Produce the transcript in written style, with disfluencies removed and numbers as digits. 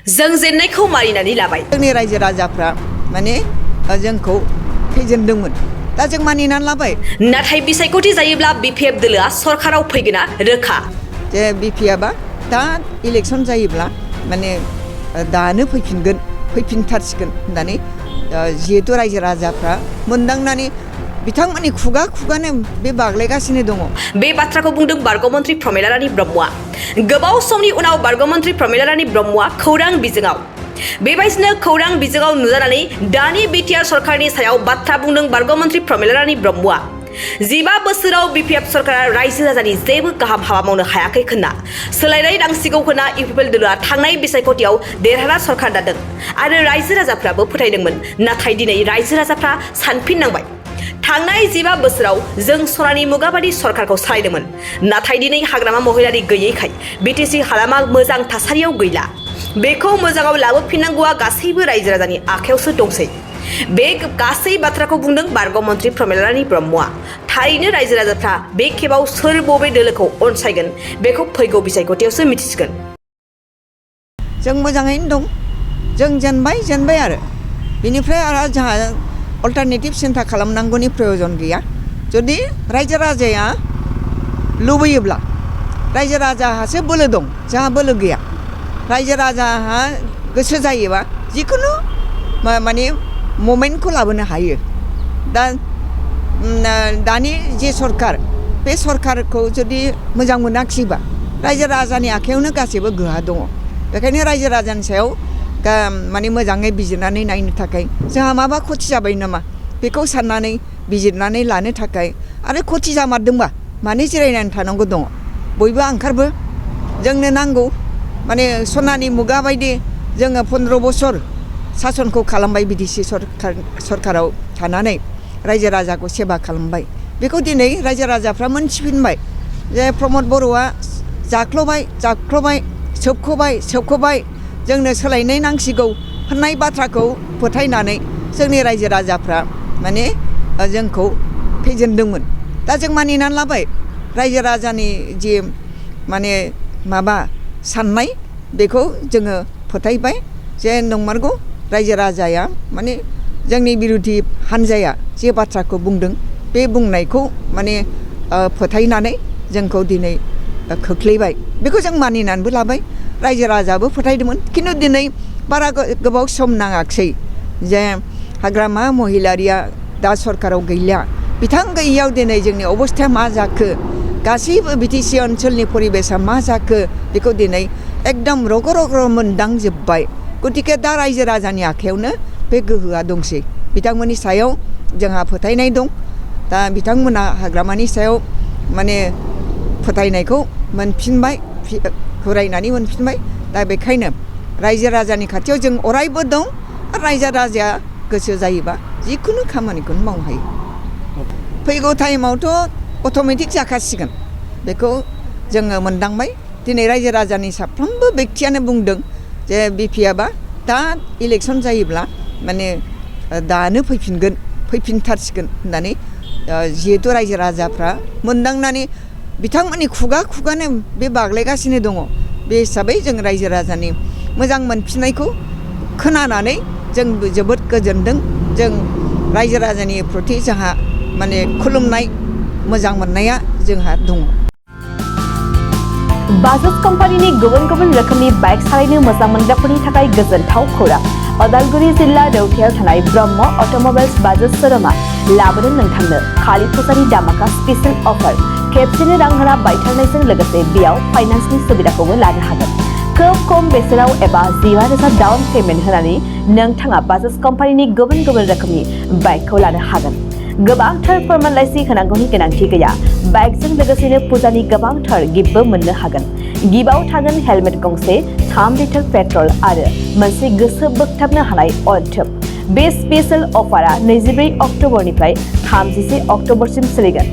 जों जेननायखौ मानिनानै लाबाय। जोंनि रायजो राजाफ्रा माने जोंखौ फेजेनदोंमोन दा जों मानिनानै लाबाय। नाथाय बिसायख'थि जायोब्ला बिपिएफ दोलोआ सरकाराव फैगोना रोखा। जे बिपिएफआ दा इलेक्सन जायोब्ला माने दानो फैफिनथारसिगोन होननानै जिहेतु रायजो राजाफ्रा मोनदांनानै बिथांमोननि खुगानो बे बाग्लायगासिनो दङ। बे बाथ्राखौ बुंदों बारग'मन्त्रि प्रमिला रानी ब्रह्मआ। गोबाव समनि उनाव बारग'मन्त्रि प्रमिला रानी ब्रह्मआ खौरां बिजोङाव बेबायदिनो खौरां बिजोङाव नुजानानै दानि बिटिआर सरकारनि सायाव बाथ्रा बुंदों बारग'मन्त्रि प्रमिला रानी ब्रह्मआ। 15 बोसोराव बिपिएफ सरकारा रायजो राजानि जेबो गाहाम हाबा मावनो हायाखै होनना सोलायनाय नांसिगौ होनना इउपिपिएल दोलोआ थांनाय बिसायख'थियाव देरहाना सरकार दादों आरो रायजो राजाफ्राबो फोथायदोंमोन। नाथाय दिनै रायजो राजाफ्रा सानफिननांबाय। थांनाय 15 बोसोराव जों सनानि मुगा बादि सरकारखौ सालायदोंमोन। नाथाय दिनै हाग्रामा महिलारि गैयैखाय बिटिसि हालामा मोजां थासारियाव गैला। बेखौ मोजाङाव लाबोफिननांगौआ गासैबो रायजो राजानि आखायावसो दंसै। बे गासै बाथ्राखौ बुंदों बारग'मन्त्रि प्रमिला रानी ब्रह्मआ। थारैनो रायजो राजाफ्रा बे खेबाव सोर बबे दोलोखौ अनसायगोन बेखौ फैगौ बिसायख'थियावसो मिथिसिगोन। जों मोजाङैनो दं। जों जेनबाय आरो बेनिफ्राय आरो जोंहा अल्टारनेटिभ सिन्था खालामनांगौनि प्रयजन गैया। जुदि रायजो राजाया लुबैयोब्ला रायजो राजाहासो बोलो दं, जोंहा बोलो गैया। रायजो राजाहा गोसो जायोबा जिखुनु माने मोमेन्टखौ लाबोनो हायो। दानि जे सरकार बे सरकारखौ जुदि मोजां मोनाखिसैबा रायजो राजानि आखायावनो गासैबो गोहा दङ। बेखायनो रायजो राजानि सायाव माने मोजाङै बिजिरनानै नायनो थाखाय जोंहा माबा खथि जाबाय नामा बेखौ साननानै बिजिरनानै लानो थाखाय आरो खथि जामारदोंबा मानो जिरायनानै थानांगौ दङ। बयबो ओंखारबो जोंनो नांगौ। माने सनानि मुगा बायदि जोङो 15 बोसोर सासनखौ खालामबाय बिटिसि सरकाराव थानानै रायजो राजाखौ सेबा खालामबाय। बेखौ दिनै रायजो राजाफ्रा मोनथिफिनबाय जे प्रमद बर'आ जाख्ल'बाय सोबख'बाय जोंनो सोलायनाय नांसिगौ होननाय बाथ्राखौ फोथायनानै जोंनि रायजो राजाफ्रा माने जोंखौ फेजेनदोंमोन। दा जों मानिनानै लाबाय। रायजो राजानि जे माने माबा साननाय बेखौ जोङो फोथायबाय जे नंमारगौ रायजो राजाया माने जोंनि बिरोधि हान्जाया जे बाथ्राखौ बुंदों बे बुंनायखौ माने फोथायनानै जोंखौ दिनै खोख्लैबाय। बेखौ जों मानिनानैबो लाबाय। रायजो राजाबो फोथायदोंमोन। खिन्थु दिनै बारा गोबाव सम नाङाखसै जे हाग्रामा महिलारिया दा सरकाराव गैला। बिथां गैयैयाव दिनै जोंनि अबस्थाया मा जाखो, गासैबो बिटिसि ओनसोलनि परिबेसा मा जाखो बेखौ दिनै एकदम रग' मोनदांजोब्बाय। गतिके दा रायजो राजानि आखायावनो बे गोहोआ दंसै। बिथांमोननि सायाव जोंहा फोथायनाय दं। दा बिथांमोना हाग्रामानि सायाव माने फोथायनायखौ मोनफिनबाय, फरायनानै मोनफिनबाय। दा बेखायनो रायजो राजानि खाथियाव जों अरायबो दं। रायजो राजाया गोसो जायोबा जिखुनु खामानिखौनो मावनो हायो। फैगौ टाइमावथ' अट'मेटिक जाखासिगोन बेखौ जोङो मोनदांबाय। दिनै रायजो राजानि साफ्रोमबो बेक्तियानो बुंदों जे बिपिएफआ दा इलेक्सन जायोब्ला माने दानो फैफिनथारसिगोन होननानै जिहेतु रायजो राजाफ्रा मोनदांनानै बिथांमोननि खुगानो बे बाग्लायगासिनो दङ। बे हिसाबै जों रायजो राजानि मोजां मोनफिननायखौ खोनानानै जों जोबोद गोजोनदों। जों रायजो राजानि प्रति जोंहा माने खुलुमनाय मोजां मोननाया जोंहा दङ। बाजाज कम्पानिनि गुबुन रोखोमनि बाइक सालायनो मोजां मोनग्राफोरनि थाखाय गोजोनथाव खौरां। अदालगुरि जिल्ला रौतायाव थानाय ब्रह्म अट'मबाइल्स बाजाज श'रुमा लाबोदों नोंथांनो खालि फुजानि दामाका स्पेशेल अफार। खेबसेनो रां होना बायथारनायजों लोगोसे बेयाव फाइनान्सनि सुबिदाखौबो लानो हागोन। खोब खम बेसेनाव एबा 15,000 डाउन पेमेन्ट होनानै नोंथाङा बाजाज कम्पानिनि गुबुन रोखोमनि बाइकखौ लानो हागोन। गोबांथार फोरमानलाइसि होनांगौनि गोनांथि गैया। बाइकजों लोगोसेनो फुजानि गोबांथार गिफ्टबो मोननो हागोन। गिफ्टआव थागोन हेलमेट गंसे, 3 लिटार पेट्रल आरो मोनसे गोसो बोगथाबनो हानाय अनथोब। बे स्पेशेल अफारा 24 अक्ट'बरनिफ्राय 31 अक्ट'बरसिम सोलिगोन।